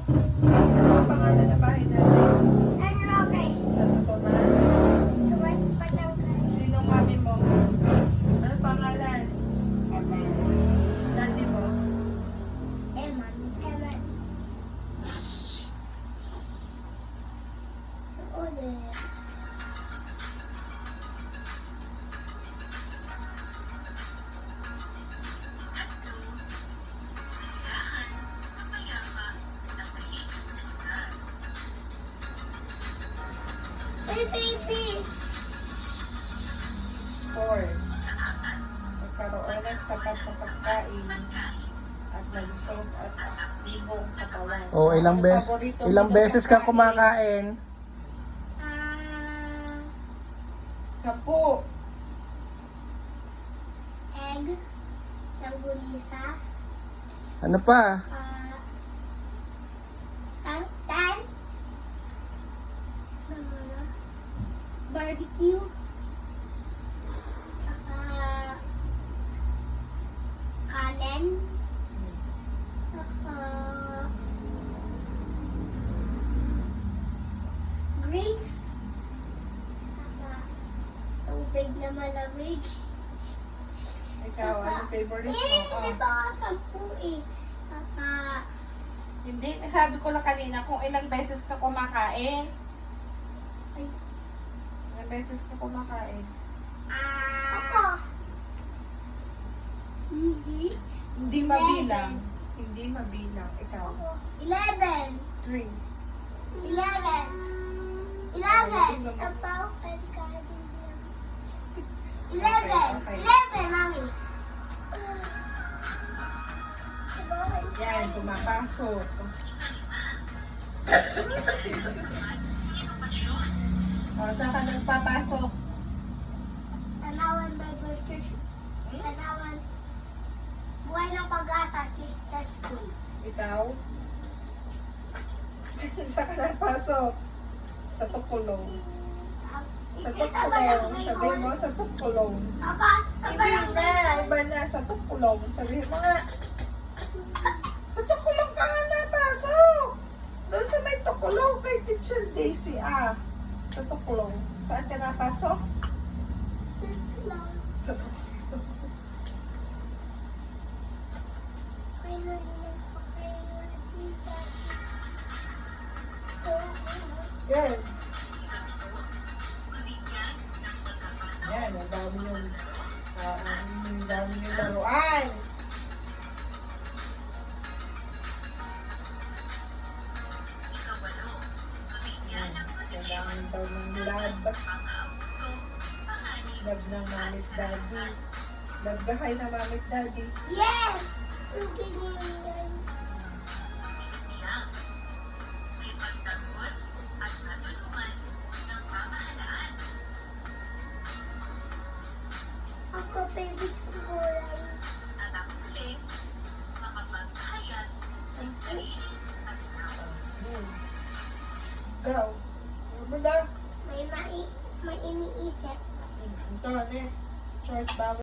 Ano ang pangalan ng bahay natin? Roque. Santo Tomas? Tuwan Patangkay. Sinong mami mo? Ano pangalan? Eman. Daddy mo? Eman. Eman. Ulit. Hey, baby! 4. Magkaroon ng sapat na pagkain at nagsuot at aktibong katawan. O, ilang Ano beses, paborito mo ilang ng beses ka pagkain? kumakain? 10. Egg. Langgunisa. Ano pa? Santan. Barbecue. Kanin. Drinks. Tubig na malamig. Ikaw, ano favorite mo? Hindi Oh. pa nga 10 eh. Hindi, nasabi ko lang kanina kung ilang beses ka kumakain. Ay. Ilang beses ka kumakain. Ako. Hindi. Hindi mabilang. Hindi mabilang. Ikaw. 11. 3. 11. 11. Tapaw and kanin. 11. Okay. 11, mami. Yan, pumapasok. O, saan ka nagpapasok? Tanawan Bible Church. Tanawan. Buhay ng Pag-asa, Christian School. Ikaw? Saan ka nagpasok? Sa Tukulong. Sa Tukulong. Sabihin mo, sa Tukulong. Hindi na, iba na. Sa Tukulong. Sabihin mo nga. Sa Tukulong ka nga napasok. Doon sa may Tukulong kay Teacher Daisy, Sa Tukulong. Saan ka napasok? Sa Tukulong. Yan. Yan, ang dami yung laruan. Yan, ang dami daw ng lab. Lab ng mami't daddy. Lab gahay ng mami't daddy. Yes! Okay, yan. Ako, favorite ko kulay. Go. Ano na? May iniisip. Ito, next. Church bawal.